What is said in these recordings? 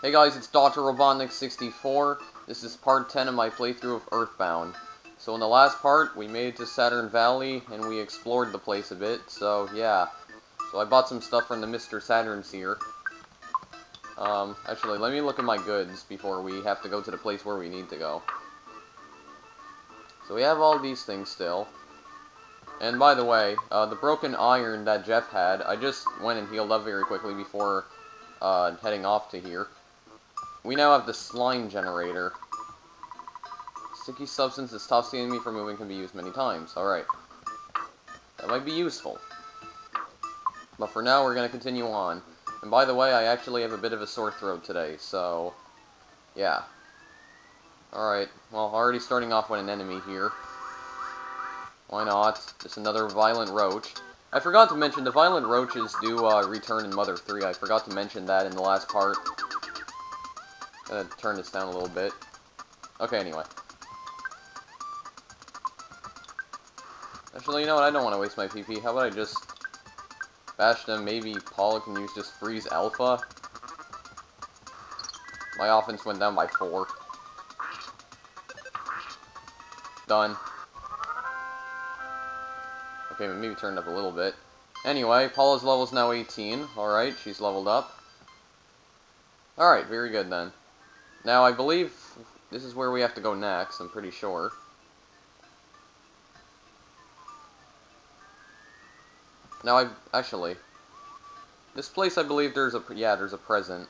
Hey guys, it's Dr. Robotnik64. This is part 10 of my playthrough of EarthBound. So in the last part, we made it to Saturn Valley, and we explored the place a bit, so yeah. So I bought some stuff from the Mr. Saturn's here. Actually, let me look at my goods before we have to go to the place where we need to go. So we have all these things still. And by the way, the broken iron that Jeff had, I just went and healed up very quickly before heading off to here. We now have the slime generator. Sticky substance that stops the enemy from moving can be used many times. Alright. That might be useful. But for now, we're going to continue on. And by the way, I actually have a bit of a sore throat today, so yeah. Alright, well, already starting off with an enemy here. Why not? Just another violent roach. I forgot to mention, the violent roaches do return in Mother 3. I forgot to mention that in the last part. Gonna turn this down a little bit. Okay, anyway. Actually, you know what? I don't want to waste my PP. How about I just bash them? Maybe Paula can use just freeze alpha. My offense went down by 4. Done. Okay, maybe turned up a little bit. Anyway, Paula's level's now 18. Alright, she's leveled up. Alright, very good then. Now, I believe this is where we have to go next, I'm pretty sure. Now, actually, this place, I believe there's a present.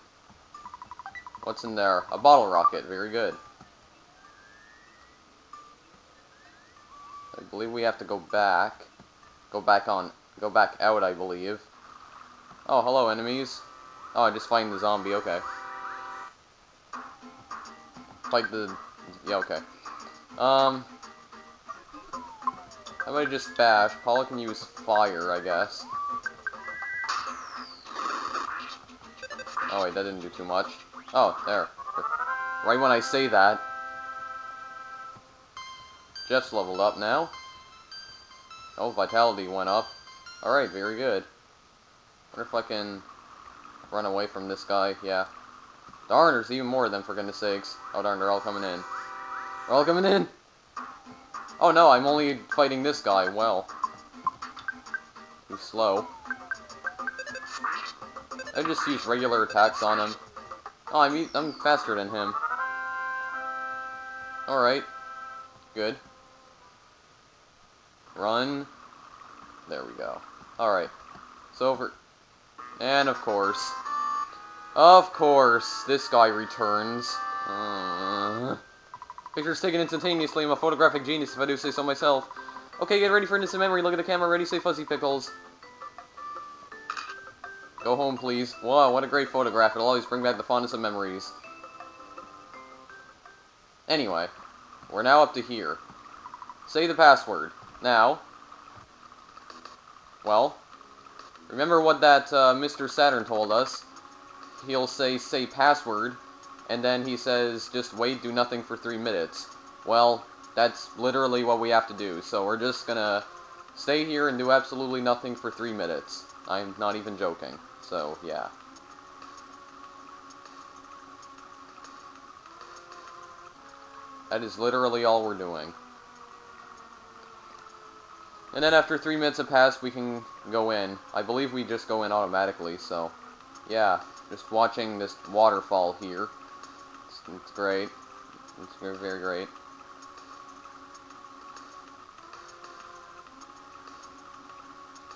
What's in there? A bottle rocket, very good. I believe we have to go back. Go back out, I believe. Oh, hello, enemies. Oh, I just find the zombie, okay. Fight the... yeah, okay. How about I just bash? Paula can use fire, I guess. Oh, wait, that didn't do too much. Oh, there. Right when I say that. Jeff's leveled up now. Oh, vitality went up. Alright, very good. Wonder if I can run away from this guy. Yeah. Darn, there's even more of them, for goodness sakes. Oh darn, they're all coming in. They're all coming in! Oh no, I'm only fighting this guy. Well. Too slow. I just use regular attacks on him. Oh, I'm faster than him. Alright. Good. Run. There we go. Alright. It's over. And of course, this guy returns. Pictures taken instantaneously. I'm a photographic genius, if I do say so myself. Okay, get ready for instant memory. Look at the camera. Ready, say fuzzy pickles. Go home, please. Wow, what a great photograph. It'll always bring back the fondness of memories. Anyway, we're now up to here. Say the password. Now, well, remember what that Mr. Saturn told us. He'll say password, and then he says, just wait, do nothing for 3 minutes. Well, that's literally what we have to do, so we're just gonna stay here and do absolutely nothing for 3 minutes. I'm not even joking, so yeah. That is literally all we're doing. And then after 3 minutes have passed, we can go in. I believe we just go in automatically, so yeah. Just watching this waterfall here. It's great. It's very, very great.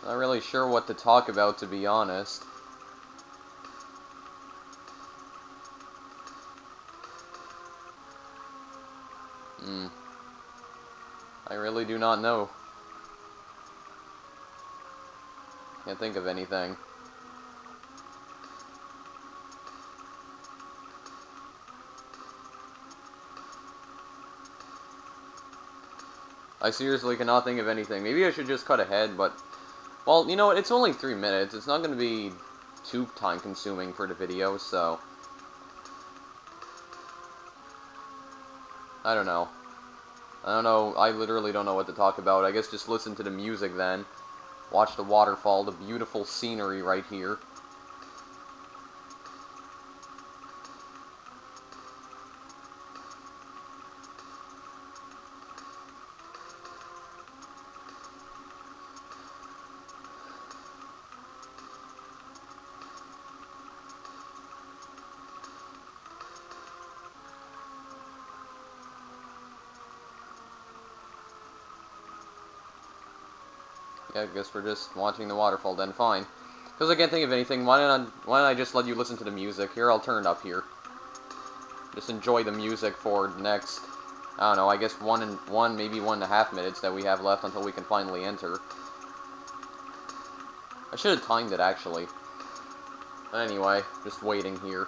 Not really sure what to talk about, to be honest. I really do not know. Can't think of anything. I seriously cannot think of anything. Maybe I should just cut ahead, but... well, you know what? It's only 3 minutes. It's not going to be too time-consuming for the video, so... I don't know. I literally don't know what to talk about. I guess just listen to the music then. Watch the waterfall, the beautiful scenery right here. I guess we're just watching the waterfall then, fine. Because I can't think of anything, why don't I just let you listen to the music? Here, I'll turn it up here. Just enjoy the music for the next, I don't know, I guess maybe 1.5 minutes that we have left until we can finally enter. I should have timed it, actually. But anyway, just waiting here.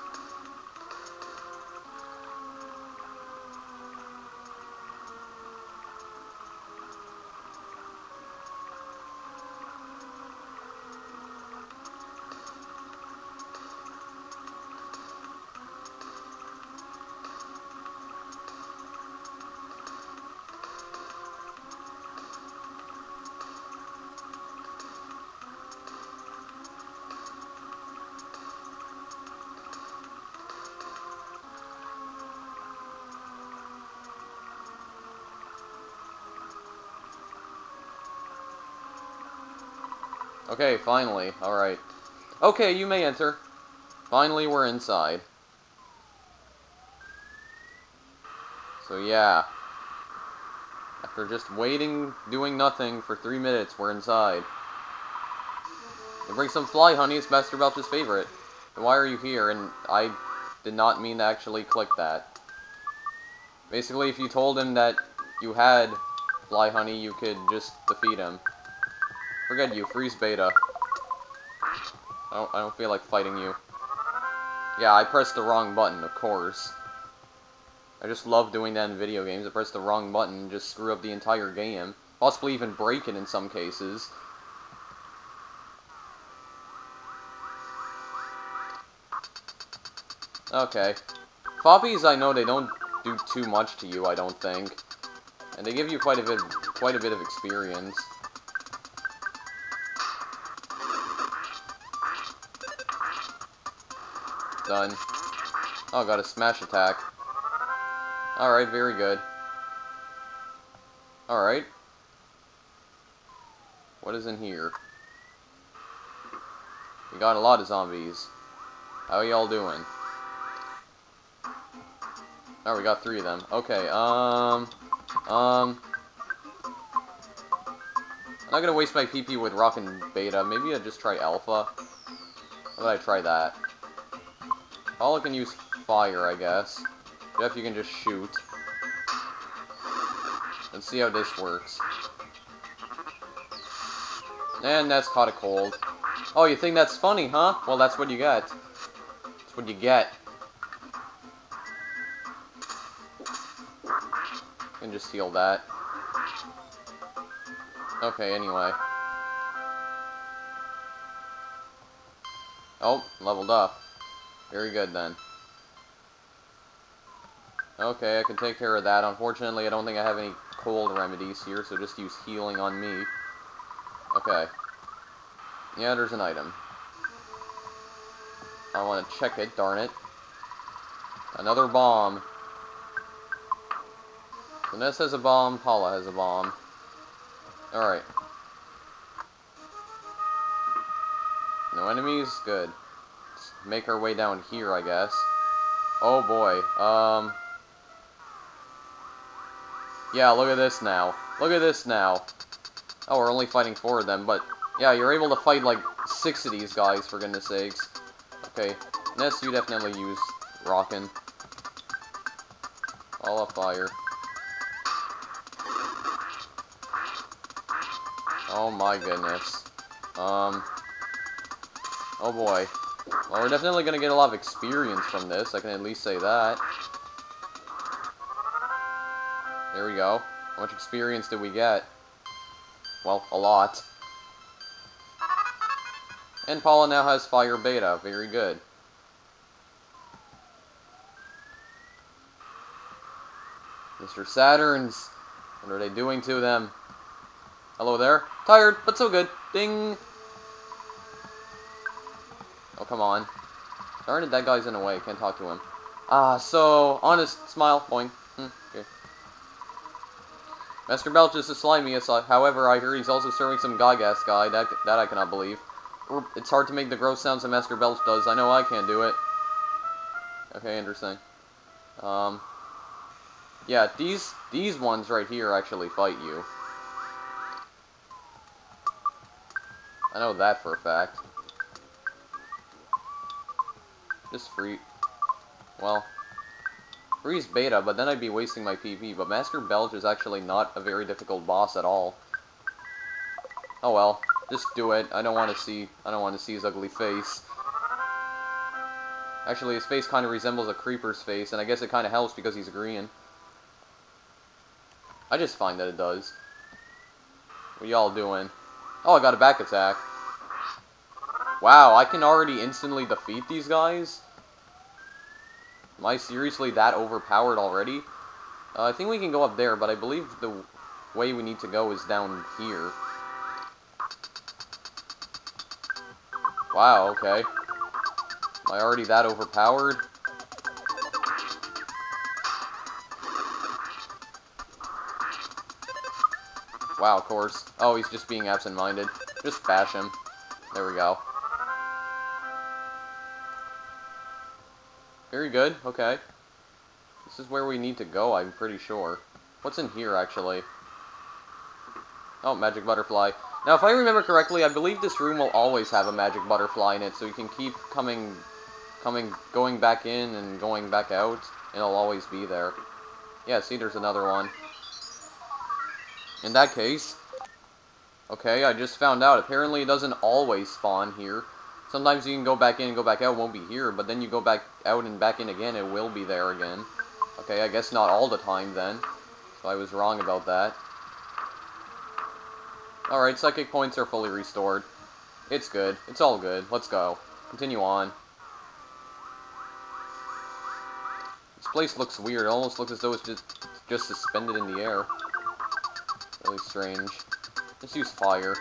Okay, finally. Alright. Okay, you may enter. Finally, we're inside. So yeah. After just waiting, doing nothing for 3 minutes, we're inside. You bring some fly honey, it's Master Belch's favorite. And why are you here? And I did not mean to actually click that. Basically, if you told him that you had fly honey, you could just defeat him. Forget you, freeze beta. I don't feel like fighting you. Yeah, I pressed the wrong button, of course. I just love doing that in video games. I press the wrong button and just screw up the entire game. Possibly even break it in some cases. Okay. Foppies, I know they don't do too much to you, I don't think. And they give you quite a bit of experience. Done. Oh, got a smash attack. Alright, very good. Alright. What is in here? We got a lot of zombies. How y'all doing? Oh, we got 3 of them. Okay, I'm not gonna waste my PP with Rock and Beta. Maybe I'll just try Alpha. How about I try that? Paula can use fire, I guess. Jeff, you can just shoot. Let's see how this works. And that's caught a cold. Oh, you think that's funny, huh? Well, that's what you get. That's what you get. You can just heal that. Okay, anyway. Oh, leveled up. Very good, then. Okay, I can take care of that. Unfortunately, I don't think I have any cold remedies here, so just use healing on me. Okay. Yeah, there's an item. I want to check it, darn it. Another bomb. Vaness has a bomb, Paula has a bomb. Alright. No enemies? Good. Let's make our way down here, I guess. Oh boy. Yeah, look at this now. Look at this now. Oh, we're only fighting 4 of them, but yeah, you're able to fight like 6 of these guys, for goodness sakes. Okay. Ness, you definitely use Rockin'. All of fire. Oh my goodness. Oh boy. Well, we're definitely gonna get a lot of experience from this, I can at least say that. There we go. How much experience did we get? Well, a lot. And Paula now has Fire Beta. Very good. Mr. Saturns. What are they doing to them? Hello there. Tired, but so good. Ding! Oh, come on. Darn it, that guy's in the way. Can't talk to him. So, honest smile. Boing. Okay. Master Belch is the slimiest, however, I hear he's also serving some Gygas guy. That I cannot believe. It's hard to make the gross sounds that Master Belch does. I know I can't do it. Okay, interesting. Yeah, these ones right here actually fight you. I know that for a fact. Just free... Well... Freeze Beta, but then I'd be wasting my PV. But Master Belch is actually not a very difficult boss at all. Oh well. Just do it. I don't want to see his ugly face. Actually, his face kind of resembles a creeper's face, and I guess it kind of helps because he's green. I just find that it does. What y'all doing? Oh, I got a back attack. Wow, I can already instantly defeat these guys? Am I seriously that overpowered already? I think we can go up there, but I believe the way we need to go is down here. Wow, okay. Am I already that overpowered? Wow, of course. Oh, he's just being absent-minded. Just bash him. There we go. Very good, okay. This is where we need to go, I'm pretty sure. What's in here, actually? Oh, magic butterfly. Now, if I remember correctly, I believe this room will always have a magic butterfly in it, so you can keep going back in and going back out, and it'll always be there. Yeah, see, there's another one. In that case, okay, I just found out. Apparently, it doesn't always spawn here. Sometimes you can go back in and go back out, it won't be here, but then you go back out and back in again, it will be there again. Okay, I guess not all the time then. So I was wrong about that. Alright, psychic points are fully restored. It's good. It's all good. Let's go. Continue on. This place looks weird. It almost looks as though it's just suspended in the air. Really strange. Just use fire.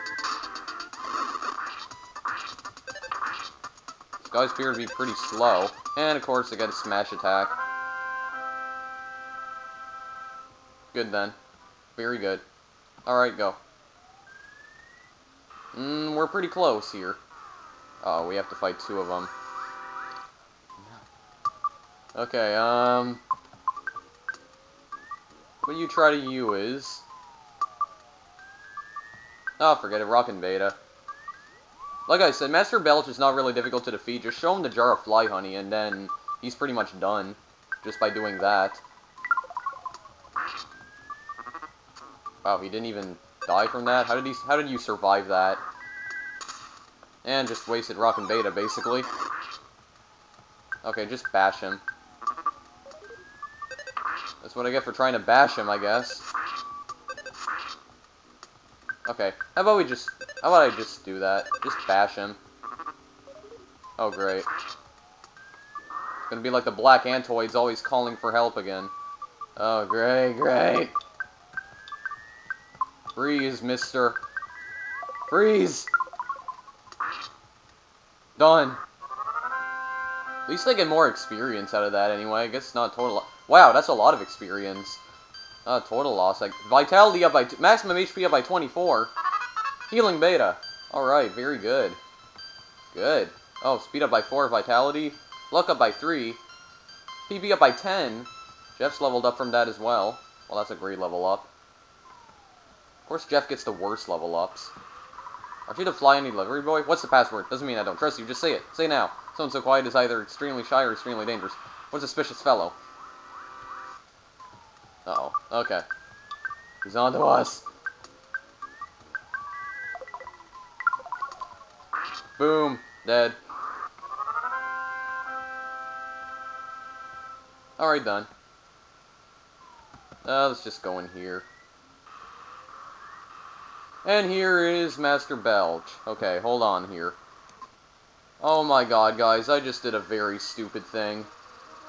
This guys appear to be pretty slow. And of course, they get a smash attack. Good then. Very good. Alright, go. We're pretty close here. Oh, we have to fight two of them. Okay, what you try to use... Oh, forget it, Rockin' Beta. Like I said, Master Belch is not really difficult to defeat. Just show him the jar of fly honey, and then he's pretty much done. Just by doing that. Wow, he didn't even die from that? How did you survive that? And just wasted Rockin' Beta, basically. Okay, just bash him. That's what I get for trying to bash him, I guess. Okay, how about I just do that? Just bash him. Oh, great. It's gonna be like the black Antoids always calling for help again. Oh, great, great. Freeze, mister. Freeze! Done. At least I get more experience out of that anyway. I guess it's not total... Wow, that's a lot of experience. Total loss. Like, vitality up by... maximum HP up by 24. Healing Beta. Alright, very good. Good. Oh, speed up by 4, vitality. Luck up by 3. PB up by 10. Jeff's leveled up from that as well. Well, that's a great level up. Of course, Jeff gets the worst level ups. Aren't you the fly delivery boy? What's the password? Doesn't mean I don't trust you. Just say it. Say it now. Someone so quiet is either extremely shy or extremely dangerous. What a suspicious fellow. Uh-oh. Okay. He's on to us. Boom. Dead. Alright, done. Let's just go in here. And here is Master Belch. Okay, hold on here. Oh my god, guys, I just did a very stupid thing.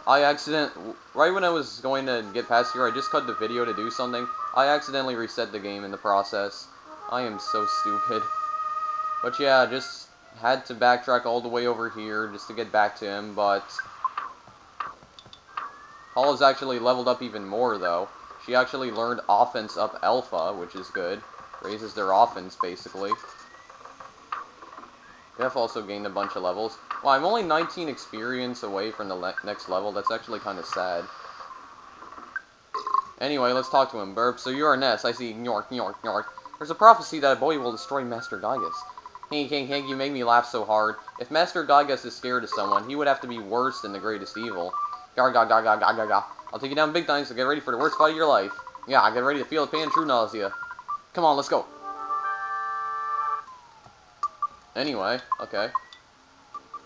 Right when I was going to get past here, I just cut the video to do something. I accidentally reset the game in the process. I am so stupid. But yeah, just had to backtrack all the way over here just to get back to him, but... Paula's actually leveled up even more, though. She actually learned Offense Up Alpha, which is good. Raises their offense, basically. Jeff also gained a bunch of levels. Well, I'm only 19 experience away from the next level. That's actually kind of sad. Anyway, let's talk to him. Burp, so you're a Ness. I see. York, York, York. There's a prophecy that a boy will destroy Master Gaius. Hey, you make me laugh so hard. If Master Gygas is scared of someone, he would have to be worse than the greatest evil. Gar. I'll take you down big time, so get ready for the worst fight of your life. Yeah, get ready to feel the pain and true nausea. Come on, let's go. Anyway, okay.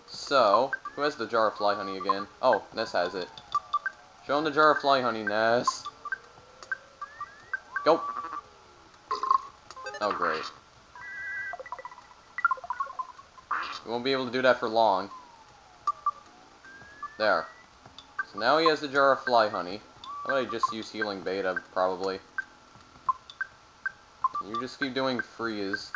So, who has the jar of fly honey again? Oh, Ness has it. Show him the jar of fly honey, Ness. Go. Oh, great. We won't be able to do that for long. There. So now he has the jar of fly honey. How about I just use healing beta, probably. You just keep doing freeze.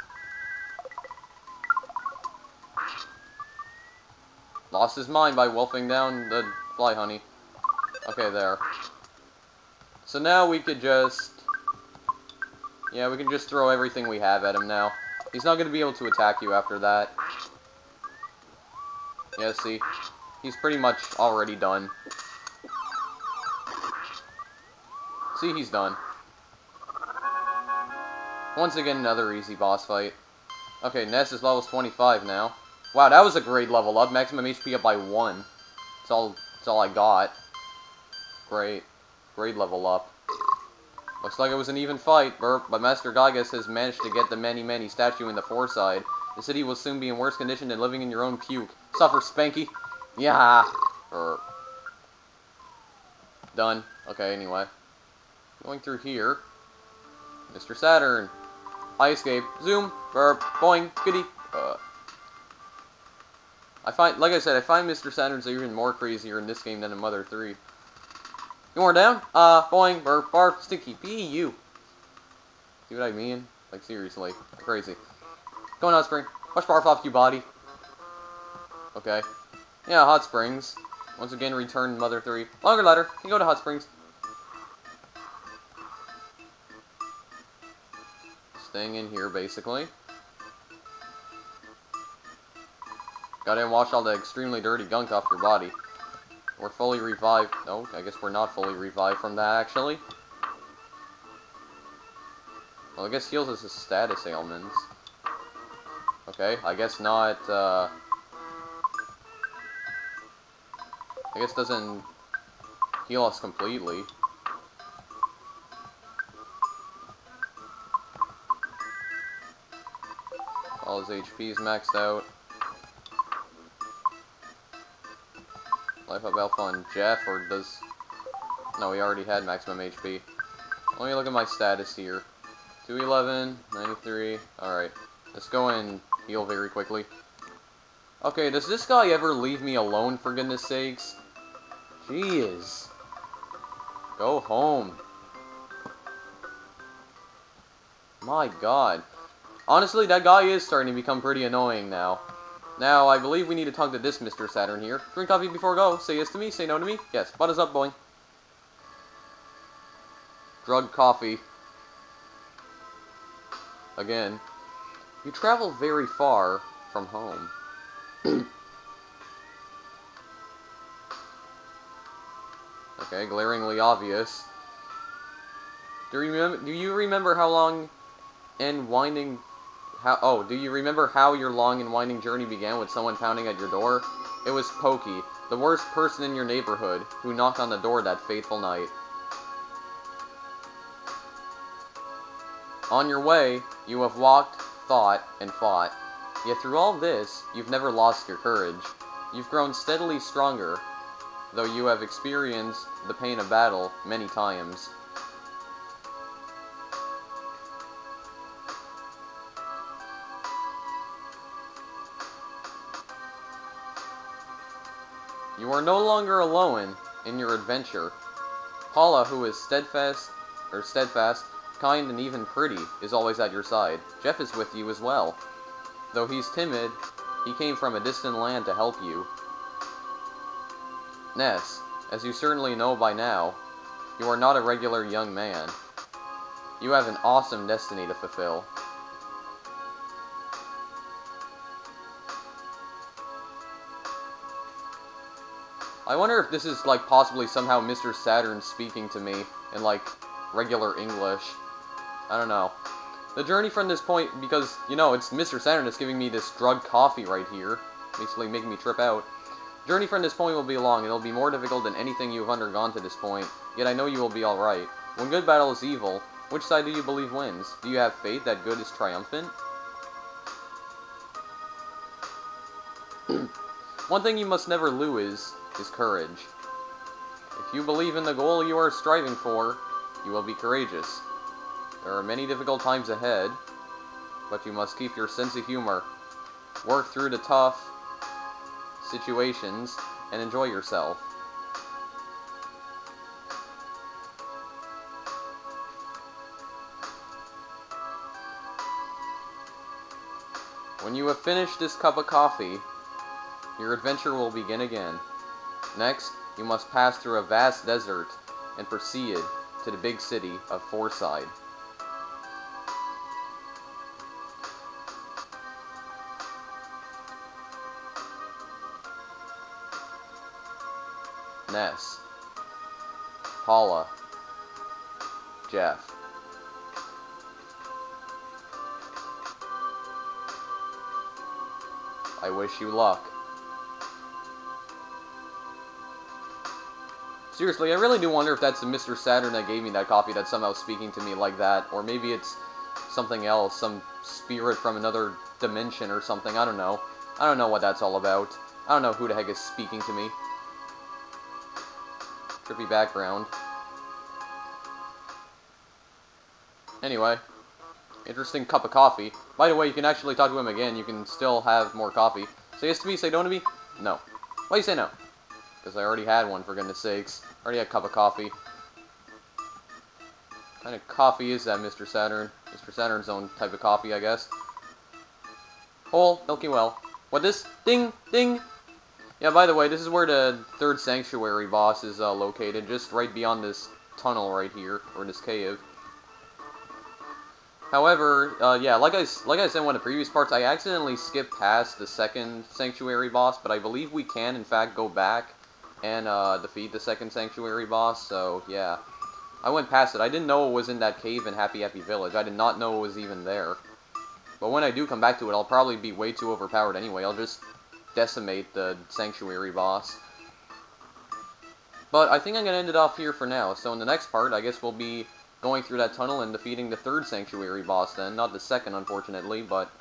Lost his mind by wolfing down the fly honey. Okay, there. So now we could just... Yeah, we can just throw everything we have at him now. He's not going to be able to attack you after that. Yeah, see? He's pretty much already done. See, he's done. Once again, another easy boss fight. Okay, Ness is level 25 now. Wow, that was a great level up. Maximum HP up by 1. That's all I got. Great. Great level up. Looks like it was an even fight, but Master Gygas has managed to get the many statue in the foreside. The city will soon be in worse condition than living in your own puke. Suffer, Spanky. Yeah. Done. Okay, anyway. Going through here. Mr. Saturn. High escape. Zoom. Boing. Goody. Like I said, I find Mr. Saturns are even more crazier in this game than in Mother 3. You more down? Boing, barf, sticky, you. See what I mean? Like, seriously. Crazy. Going hot spring. Push barf off you, body. Okay. Yeah, hot springs. Once again, return Mother 3. Longer ladder. You go to hot springs. Staying in here, basically. Gotta wash all the extremely dirty gunk off your body. We're fully revived. No, I guess we're not fully revived from that, actually. Well, I guess heals us as status ailments. Okay, I guess not, I guess doesn't heal us completely. All his HP is maxed out. Life up Alpha on Jeff, or does... No, he already had maximum HP. Let me look at my status here. 211, 93, alright. Let's go and heal very quickly. Okay, does this guy ever leave me alone, for goodness sakes? Jeez. Go home. My god. Honestly, that guy is starting to become pretty annoying now. Now, I believe we need to talk to this Mr. Saturn here. Drink coffee before go. Say yes to me, say no to me. Yes, butt us up, boy. Drug coffee. Again. You travel very far from home. Okay, glaringly obvious. Do you remember how long and winding... do you remember how your long and winding journey began with someone pounding at your door? It was Pokey, the worst person in your neighborhood, who knocked on the door that fateful night. On your way, you have walked, thought, and fought. Yet through all this, you've never lost your courage. You've grown steadily stronger, though you have experienced the pain of battle many times. You are no longer alone in your adventure. Paula, who is steadfast, kind, and even pretty, is always at your side. Jeff is with you as well. Though he's timid, he came from a distant land to help you. Ness, as you certainly know by now, you are not a regular young man. You have an awesome destiny to fulfill. I wonder if this is, like, possibly somehow Mr. Saturn speaking to me in, like, regular English. I don't know. The journey from this point, because, you know, it's Mr. Saturn that's giving me this drugged coffee right here, basically making me trip out. Journey from this point will be long, and it'll be more difficult than anything you've undergone to this point, yet I know you will be alright. When good battles evil, which side do you believe wins? Do you have faith that good is triumphant? One thing you must never lose is courage. If you believe in the goal you are striving for, you will be courageous. There are many difficult times ahead, but you must keep your sense of humor, work through the tough situations, and enjoy yourself. When you have finished this cup of coffee, your adventure will begin again. Next, you must pass through a vast desert and proceed to the big city of Forside. Ness, Paula, Jeff. I wish you luck. Seriously, I really do wonder if that's the Mr. Saturn that gave me that coffee that's somehow speaking to me like that, or maybe it's something else, some spirit from another dimension or something, I don't know. I don't know what that's all about. I don't know who the heck is speaking to me. Trippy background. Anyway, interesting cup of coffee. By the way, you can actually talk to him again. You can still have more coffee. Say yes to me, say no to me? No. Why do you say no? Because I already had one, for goodness sakes. I already had a cup of coffee. What kind of coffee is that, Mr. Saturn? Mr. Saturn's own type of coffee, I guess. Whole, milky well. What this? Ding! Ding! Yeah, by the way, this is where the third sanctuary boss is located. Just right beyond this tunnel right here, or this cave. However, yeah, like I said in one of the previous parts, I accidentally skipped past the second sanctuary boss, but I believe we can, in fact, go back and defeat the second sanctuary boss, so yeah. I went past it. I didn't know it was in that cave in Happy Happy Village. I did not know it was even there. But when I do come back to it, I'll probably be way too overpowered anyway. I'll just decimate the sanctuary boss. But I think I'm going to end it off here for now. So in the next part, I guess we'll be going through that tunnel and defeating the third sanctuary boss then. Not the second, unfortunately, but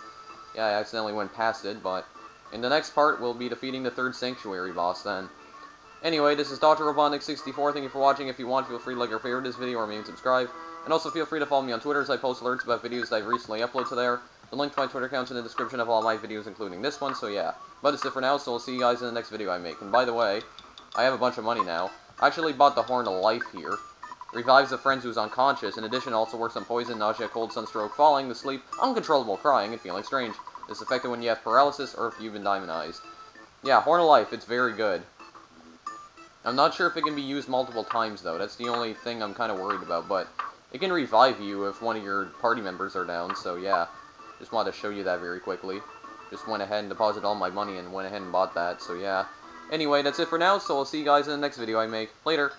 yeah, I accidentally went past it. But in the next part, we'll be defeating the third sanctuary boss then. Anyway, this is Dr. Robotnik64. Thank you for watching. If you want, feel free to like or favorite this video or maybe subscribe. And also feel free to follow me on Twitter as I post alerts about videos that I've recently uploaded to there. The link to my Twitter account is in the description of all my videos, including this one, so yeah. But that's it for now, so I'll see you guys in the next video I make. And by the way, I have a bunch of money now. I actually bought the Horn of Life here. Revives a friend who's unconscious. In addition, also works on poison, nausea, cold, sunstroke, falling, asleep, uncontrollable crying, and feeling strange. It's effective when you have paralysis or if you've been demonized. Yeah, Horn of Life, it's very good. I'm not sure if it can be used multiple times, though. That's the only thing I'm kind of worried about, but it can revive you if one of your party members are down, so yeah. Just wanted to show you that very quickly. Just went ahead and deposited all my money and went ahead and bought that, so yeah. Anyway, that's it for now, so I'll see you guys in the next video I make. Later!